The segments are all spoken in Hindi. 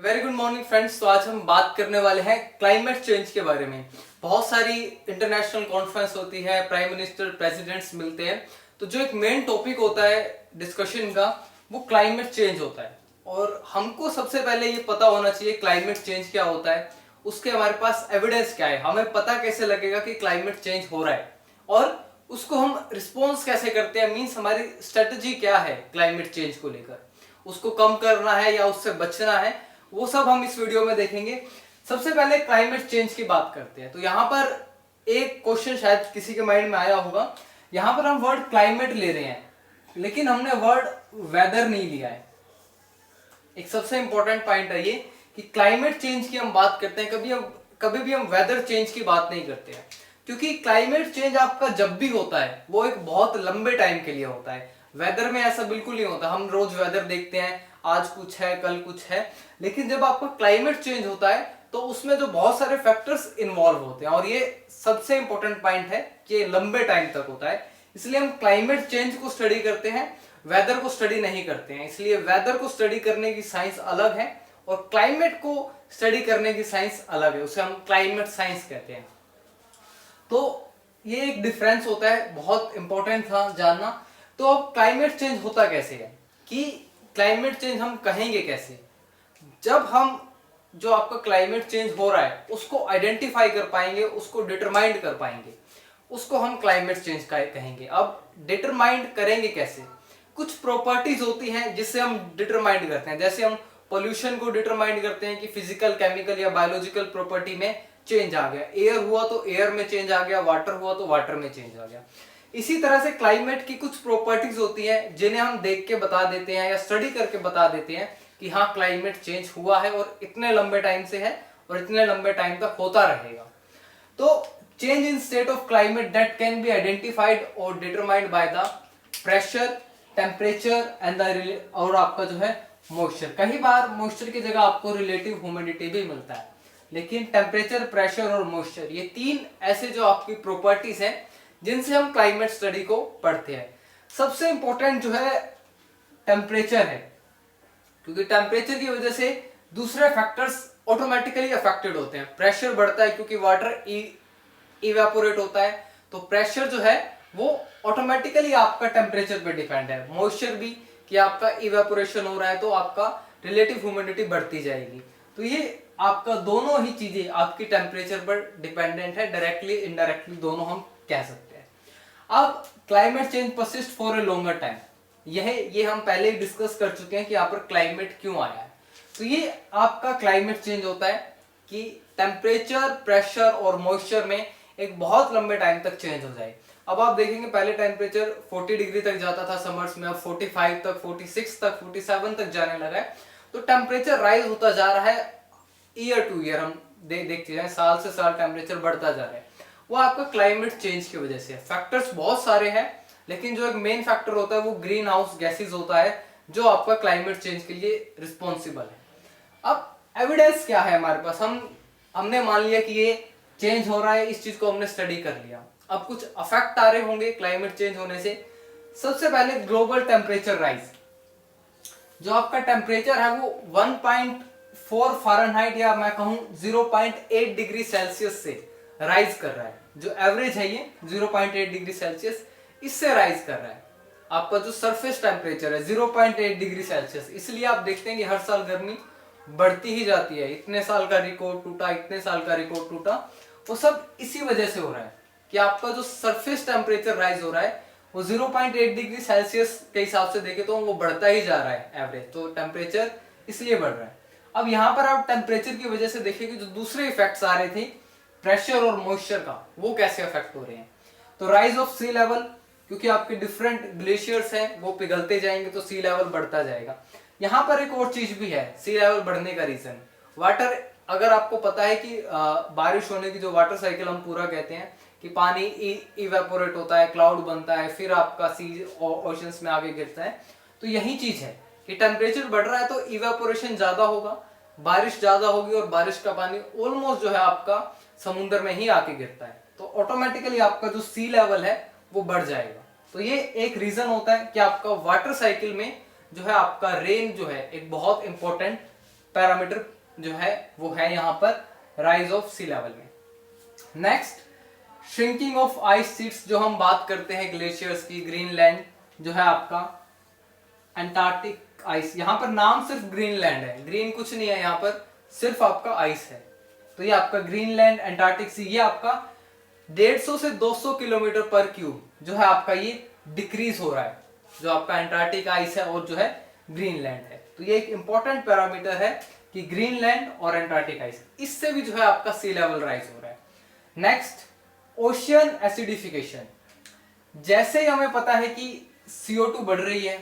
Very good morning friends. तो आज हम बात करने वाले हैं क्लाइमेट चेंज के बारे में। बहुत सारी इंटरनेशनल कॉन्फ्रेंस होती है, प्राइम मिनिस्टर प्रेसिडेंट्स मिलते हैं, तो जो एक मेन टॉपिक होता है डिस्कशन का वो क्लाइमेट चेंज होता है। और हमको सबसे पहले ये पता होना चाहिए क्लाइमेट चेंज क्या होता है, उसके हमारे पास एविडेंस क्या है, हमें पता कैसे लगेगा कि क्लाइमेट चेंज हो रहा है और उसको हम रिस्पॉन्स कैसे करते हैं, मीन्स हमारी स्ट्रेटजी क्या है क्लाइमेट चेंज को लेकर, उसको कम करना है या उससे बचना है, वो सब हम इस वीडियो में देखेंगे। सबसे पहले क्लाइमेट चेंज की बात करते हैं। तो यहाँ पर एक क्वेश्चन शायद किसी के माइंड में आया होगा, यहाँ पर हम वर्ड क्लाइमेट ले रहे हैं लेकिन हमने वर्ड वेदर नहीं लिया है। एक सबसे इंपॉर्टेंट पॉइंट है ये कि क्लाइमेट चेंज की हम बात करते हैं, कभी भी हम वेदर चेंज की बात नहीं करते हैं, क्योंकि क्लाइमेट चेंज आपका जब भी होता है वो एक बहुत लंबे टाइम के लिए होता है। वेदर में ऐसा बिल्कुल नहीं होता। हम रोज वेदर देखते हैं, आज कुछ है कल कुछ है, लेकिन जब आपका क्लाइमेट चेंज होता है तो उसमें जो बहुत सारे फैक्टर्स इन्वॉल्व होते हैं और ये सबसे इंपॉर्टेंट पॉइंट है कि ये लंबे टाइम तक होता है। इसलिए हम क्लाइमेट चेंज को स्टडी करते हैं, वेदर को स्टडी नहीं करते हैं। इसलिए वेदर को स्टडी करने की साइंस अलग है और क्लाइमेट को स्टडी करने की साइंस अलग है, उसे हम क्लाइमेट साइंस कहते हैं। तो ये एक डिफरेंस होता है, बहुत इंपॉर्टेंट था जानना। तो अब क्लाइमेट चेंज होता कैसे है, कि क्लाइमेट चेंज हम कहेंगे कैसे, जब हम जो आपका क्लाइमेट चेंज हो रहा है उसको आइडेंटिफाई कर पाएंगे, उसको डिटरमाइंड कर पाएंगे, उसको हम क्लाइमेट चेंज कहेंगे। अब डिटरमाइंड करेंगे कैसे, कुछ प्रॉपर्टीज होती हैं जिससे हम डिटरमाइंड करते हैं। जैसे हम पोल्यूशन को डिटरमाइंड करते हैं कि फिजिकल, केमिकल या बायोलॉजिकल प्रॉपर्टी में चेंज आ गया, एयर हुआ तो एयर में चेंज आ गया, वाटर हुआ तो वाटर में चेंज आ गया। इसी तरह से क्लाइमेट की कुछ प्रॉपर्टीज होती हैं जिन्हें हम देख के बता देते हैं या स्टडी करके बता देते हैं कि हाँ क्लाइमेट चेंज हुआ है और इतने लंबे टाइम से है और इतने लंबे टाइम तक होता रहेगा। तो change in state of climate that can be identified और determined by the pressure, temperature and the और आपका जो है मॉइस्चर। कई बार मॉइस्चर की जगह आपको रिलेटिव ह्यूमिडिटी भी मिलता है, लेकिन टेम्परेचर, प्रेशर और मॉइस्चर ये तीन ऐसे जो आपकी प्रॉपर्टीज हैं जिनसे हम क्लाइमेट स्टडी को पढ़ते हैं। सबसे इंपॉर्टेंट जो है टेम्परेचर है, क्योंकि टेम्परेचर की वजह से दूसरे फैक्टर्स ऑटोमेटिकली अफेक्टेड होते हैं। प्रेशर बढ़ता है क्योंकि वाटर इवेपोरेट होता है, तो प्रेशर जो है वो ऑटोमेटिकली आपका टेम्परेचर पे डिपेंड है। मॉइस्चर भी, कि आपका इवेपोरेशन हो रहा है तो आपका रिलेटिव ह्यूमिडिटी बढ़ती जाएगी। तो ये आपका दोनों ही चीजें आपकी टेम्परेचर पर डिपेंडेंट है, डायरेक्टली इनडायरेक्टली दोनों हम कह सकते हैं। अब climate change persist for a longer time, ये हम पहले ही डिस्कस कर चुके हैं कि यहाँ पर क्लाइमेट क्यों आया है। तो ये आपका क्लाइमेट चेंज होता है कि टेम्परेचर, प्रेशर और मॉइस्चर में एक बहुत लंबे टाइम तक चेंज हो जाए। अब आप देखेंगे पहले टेम्परेचर 40 डिग्री तक जाता था समर्स में, अब 45 तक, 46 तक, 47 तक जाने लगा है। तो टेम्परेचर राइज होता जा रहा है ईयर टू ईयर, हम देखते हैं साल से साल टेम्परेचर बढ़ता जा रहा है। वो आपका क्लाइमेट चेंज की वजह से। फैक्टर्स बहुत सारे हैं, लेकिन जो एक मेन फैक्टर होता है वो ग्रीन हाउस गैसेज होता है जो आपका क्लाइमेट चेंज के लिए रिस्पॉन्सिबल है। अब एविडेंस क्या है हमारे पास, हमने मान लिया कि ये चेंज हो रहा है, इस चीज को हमने स्टडी कर लिया। अब कुछ अफेक्ट आ रहे होंगे क्लाइमेट चेंज होने से। सबसे पहले ग्लोबल टेम्परेचर राइज, जो आपका टेम्परेचर है वो 1.4 फ़ारेनहाइट या मैं कहूं 0.8 डिग्री सेल्सियस से राइज कर रहा है। जो एवरेज है ये 0.8 डिग्री सेल्सियस, इससे राइज कर रहा है। आपका जो सरफेस टेम्परेचर है 0.8 डिग्री सेल्सियस, इसलिए आप देखते हैं कि हर साल गर्मी बढ़ती ही जाती है। इतने साल का रिकॉर्ड टूटा, इतने साल का रिकॉर्ड टूटा, वो सब इसी वजह से हो रहा है कि आपका जो सरफेस टेम्परेचर राइज हो रहा है वो 0.8 डिग्री सेल्सियस के हिसाब से देखे तो वो बढ़ता ही जा रहा है एवरेज, तो टेम्परेचर इसलिए बढ़ रहा है। अब यहाँ पर आप टेम्परेचर की वजह से देखिए कि जो दूसरे इफेक्ट्स आ रहे थे प्रेशर और मॉइस्चर का, वो कैसे अफेक्ट हो रहे हैं। तो राइज ऑफ सी लेवल, क्योंकि आपके डिफरेंट ग्लेशियर्स हैं वो पिघलते जाएंगे तो सी लेवल बढ़ता जाएगा। यहाँ पर एक और चीज भी है सी लेवल बढ़ने का रीजन, वाटर। अगर आपको पता है कि बारिश होने की जो वाटर साइकिल हम पूरा कहते हैं कि पानी इवेपोरेट होता है, क्लाउड बनता है, फिर आपका सी ओशंस में आगे गिरता है, तो यही चीज है कि टेम्परेचर बढ़ रहा है तो इवेपोरेशन ज्यादा होगा, बारिश ज्यादा होगी और बारिश का पानी ऑलमोस्ट जो है आपका समुद्र में ही आके गिरता है, तो ऑटोमेटिकली आपका जो सी लेवल है वो बढ़ जाएगा। तो ये एक रीजन होता है कि आपका वाटर साइकिल में जो है आपका रेन जो है एक बहुत इंपॉर्टेंट पैरामीटर जो है वो है यहाँ पर राइज ऑफ सी लेवल में। Next, shrinking of ice sheets, जो हम बात करते हैं ग्लेशियर्स की, ग्रीनलैंड जो है आपका, अंटार्कटिक आइस, यहाँ पर नाम सिर्फ ग्रीनलैंड है, ग्रीन कुछ नहीं है, यहाँ पर सिर्फ आपका आइस है। तो ये आपका ग्रीनलैंड, अंटार्कटिक सी, ये आपका 150 से 200 किलोमीटर पर क्यूब जो है आपका ये डिक्रीज हो रहा है, जो आपका अंटार्कटिक आइस है और जो है ग्रीनलैंड है। तो ये एक इंपॉर्टेंट पैरामीटर है कि ग्रीनलैंड और अंटार्कटिक आइस, इससे भी जो है आपका सी लेवल राइज हो रहा है। Next, ocean acidification. जैसे ही हमें पता है कि CO2 बढ़ रही है,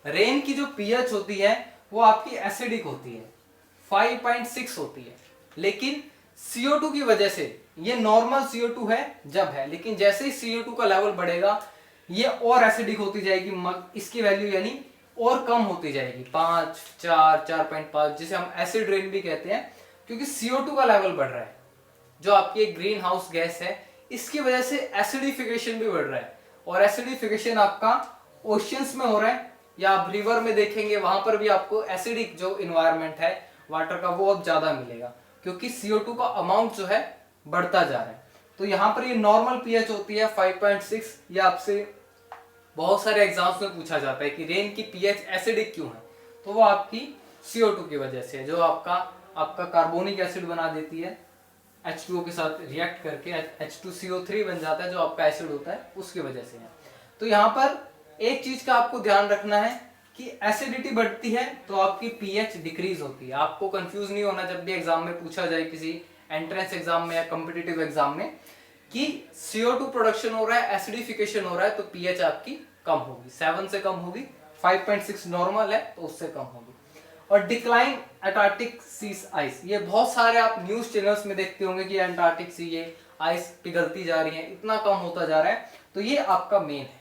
रेन की जो pH होती है वो आपकी एसिडिक होती है, 5.6 होती है, लेकिन CO2 की वजह से, ये नॉर्मल CO2 है जब है, लेकिन जैसे ही CO2 का लेवल बढ़ेगा ये और एसिडिक होती जाएगी, इसकी वैल्यू यानी और कम होती जाएगी, 5, 4, 4.5, जिसे हम एसिड रेन भी कहते हैं, क्योंकि CO2 का लेवल बढ़ रहा है, जो आपकी एक ग्रीन हाउस गैस है, इसकी वजह से एसिडिफिकेशन भी बढ़ रहा है। और एसिडिफिकेशन आपका ओशियंस में हो रहा है, या आप रिवर में देखेंगे वहां पर भी आपको एसिडिक जो इन्वायरमेंट है वाटर का वो अब ज्यादा मिलेगा, क्योंकि CO2 का अमाउंट जो है बढ़ता जा रहा है। तो यहाँ पर ये नॉर्मल pH होती है 5.6। ये आपसे बहुत सारे एग्जाम्स में पूछा जाता है कि रेन की pH एसिडिक क्यों है, तो वो आपकी CO2 की वजह से है, जो आपका कार्बोनिक एसिड बना देती है, H2O के साथ रिएक्ट करके H2CO3 बन जाता है, जो आपका एसिड होता है, उसकी वजह से है। तो यहाँ पर एक चीज का आपको ध्यान रखना है कि एसिडिटी बढ़ती है तो आपकी pH डिक्रीज होती है। आपको कंफ्यूज नहीं होना जब भी एग्जाम में पूछा जाए, किसी एंट्रेंस एग्जाम में या कॉम्पिटिटिव एग्जाम में, कि CO2 प्रोडक्शन हो रहा है, एसिडिफिकेशन हो रहा है, तो pH आपकी कम होगी, 7 से कम होगी, 5.6 नॉर्मल है तो उससे कम होगी। और डिक्लाइन अंटार्कटिक सी आइस, ये बहुत सारे आप न्यूज चैनल्स में देखते होंगे कि अंटार्कटिक सी ये आइस पिघलती जा रही है, इतना कम होता जा रहा है, तो ये आपका मेन है।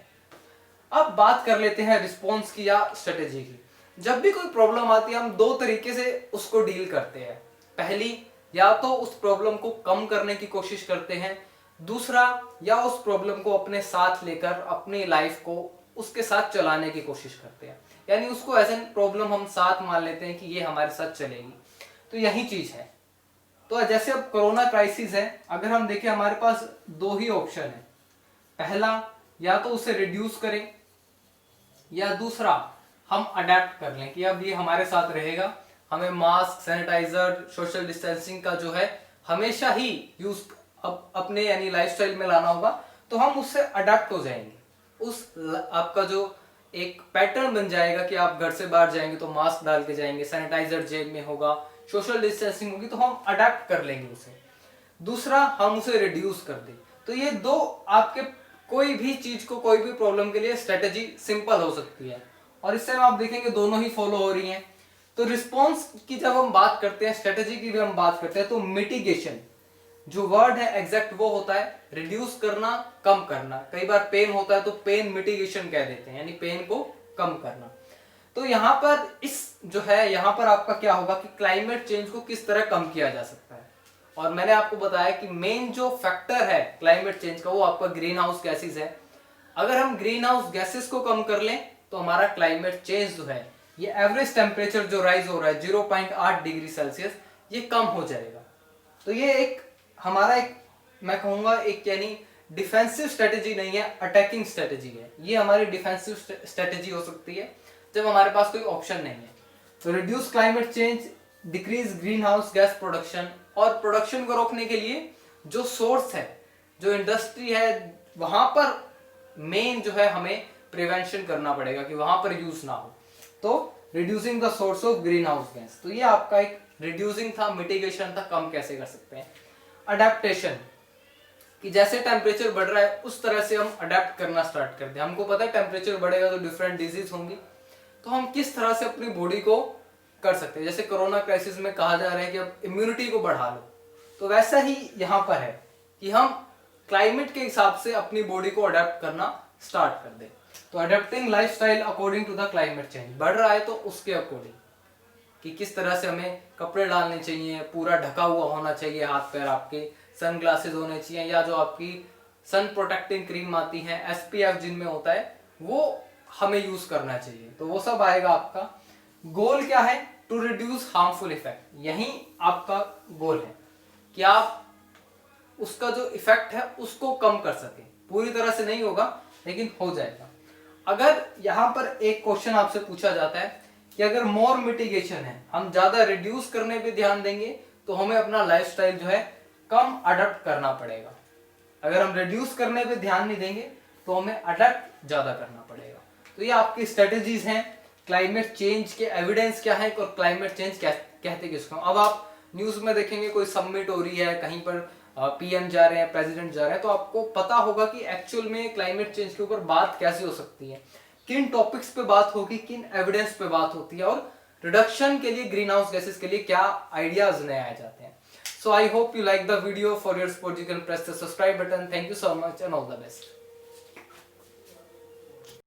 अब बात कर लेते हैं रिस्पॉन्स की या स्ट्रेटेजी की। जब भी कोई प्रॉब्लम आती है हम दो तरीके से उसको डील करते हैं। पहली, या तो उस प्रॉब्लम को कम करने की कोशिश करते हैं, दूसरा, या उस प्रॉब्लम को अपने साथ लेकर अपनी लाइफ को उसके साथ चलाने की कोशिश करते हैं, यानी उसको एज एन प्रॉब्लम हम साथ मान लेते हैं कि ये हमारे साथ चलेगी। तो यही चीज है। तो जैसे अब कोरोना क्राइसिस है, अगर हम देखें हमारे पास दो ही ऑप्शन है, पहला या तो उसे रिड्यूस करें, या दूसरा हम अडेप्ट कर लें कि अब ये हमारे साथ रहेगा, हमें मास्क, सैनिटाइजर, सोशल डिस्टेंसिंग का जो है हमेशा ही यूज अपने यानी लाइफस्टाइल में लाना होगा, तो हम उससे अडेप्ट हो जाएंगे। उस आपका जो एक पैटर्न बन जाएगा कि आप घर से बाहर जाएंगे तो मास्क डाल के जाएंगे, सैनिटाइजर जेब में होगा, सोशल डिस्टेंसिंग होगी, तो हम अडेप्ट कर लेंगे उसे। दूसरा, हम उसे रिड्यूस कर दें। तो ये दो आपके कोई भी चीज को, कोई भी प्रॉब्लम के लिए स्ट्रेटेजी सिंपल हो सकती है, और इससे आप देखेंगे दोनों ही फॉलो हो रही हैं। तो रिस्पॉन्स की जब हम बात करते हैं, स्ट्रेटेजी की भी हम बात करते हैं, तो मिटिगेशन जो वर्ड है एग्जैक्ट वो होता है रिड्यूस करना, कम करना। कई बार पेन होता है तो पेन मिटिगेशन कह देते हैं, यानी पेन को कम करना। तो यहाँ पर इस जो है, यहाँ पर आपका क्या होगा कि क्लाइमेट चेंज को किस तरह कम किया जा सकता है। और मैंने आपको बताया कि मेन जो फैक्टर है क्लाइमेट चेंज का वो आपका ग्रीन हाउस गैसेस है। अगर हम ग्रीन हाउस गैसेस को कम कर लें तो हमारा क्लाइमेट चेंज जो है, ये एवरेज टेम्परेचर जो राइज हो रहा है 0.8 डिग्री सेल्सियस, ये कम हो जाएगा। तो ये एक हमारा एक, मैं कहूंगा एक यानी डिफेंसिव स्ट्रेटेजी नहीं है, अटैकिंग स्ट्रेटेजी है। ये हमारी डिफेंसिव स्ट्रेटेजी हो सकती है जब हमारे पास कोई ऑप्शन नहीं है। तो reduce climate change, decrease green house gas production, और प्रोडक्शन को रोकने के लिए जो सोर्स है, जो इंडस्ट्री है, वहां पर मेन जो है हमें प्रिवेंशन करना पड़ेगा कि वहां पर यूज ना हो। तो reducing the source of green house gas, तो ये आपका एक रिड्यूसिंग था, मिटिगेशन था, कम कैसे कर सकते हैं। अडेप्टेशन, कि जैसे टेम्परेचर बढ़ रहा है उस तरह से हम अडेप्ट करना स्टार्ट कर दें। हमको पता है टेम्परेचर बढ़ेगा तो डिफरेंट डिजीज होंगी, तो हम किस तरह से अपनी बॉडी को कर सकते हैं। जैसे कोरोना क्राइसिस में कहा जा रहा है कि अब इम्यूनिटी को बढ़ा लो, तो वैसा ही यहाँ पर है कि हम क्लाइमेट के हिसाब से अपनी बॉडी को अडेप्ट करना स्टार्ट कर दें। तो adapting lifestyle according to the climate change, बढ़ रहा है तो उसके अकॉर्डिंग कि किस तरह से हमें कपड़े डालने चाहिए, पूरा ढका हुआ होना चाहिए हाथ पैर आपके, सन ग्लासेस होने चाहिए, या जो आपकी सन प्रोटेक्टिंग क्रीम आती है SPF जिनमें होता है वो हमें यूज करना चाहिए। तो वो सब आएगा आपका। गोल क्या है टू रिड्यूस हार्मफुल इफेक्ट। यही आपका गोल है कि आप उसका जो इफेक्ट है उसको कम कर सके। पूरी तरह से नहीं होगा लेकिन हो जाएगा। अगर यहाँ पर एक क्वेश्चन आपसे पूछा जाता है कि अगर मोर मिटिगेशन है, हम ज्यादा रिड्यूस करने पे ध्यान देंगे तो हमें अपना लाइफस्टाइल जो है कम अडॉप्ट करना पड़ेगा। अगर हम रिड्यूस करने पे ध्यान नहीं देंगे तो हमें अडॉप्ट ज्यादा करना पड़ेगा। तो ये आपकी स्ट्रेटेजीज हैं। क्लाइमेट चेंज के एविडेंस क्या है और क्लाइमेट चेंज कहते किसको। अब आप न्यूज में देखेंगे कोई समिट हो रही है, कहीं पर पीएम जा रहे हैं, प्रेसिडेंट जा रहे हैं, तो आपको पता होगा कि एक्चुअल में क्लाइमेट चेंज के ऊपर बात कैसे हो सकती है, किन टॉपिक्स पे बात होगी, किन एविडेंस पे बात होती है, और रिडक्शन के लिए ग्रीन हाउस गैसेस के लिए क्या आइडियाज नए आए जाते हैं। So I hope you like the video. For your support you can press the subscribe button. Thank you so much and all the best.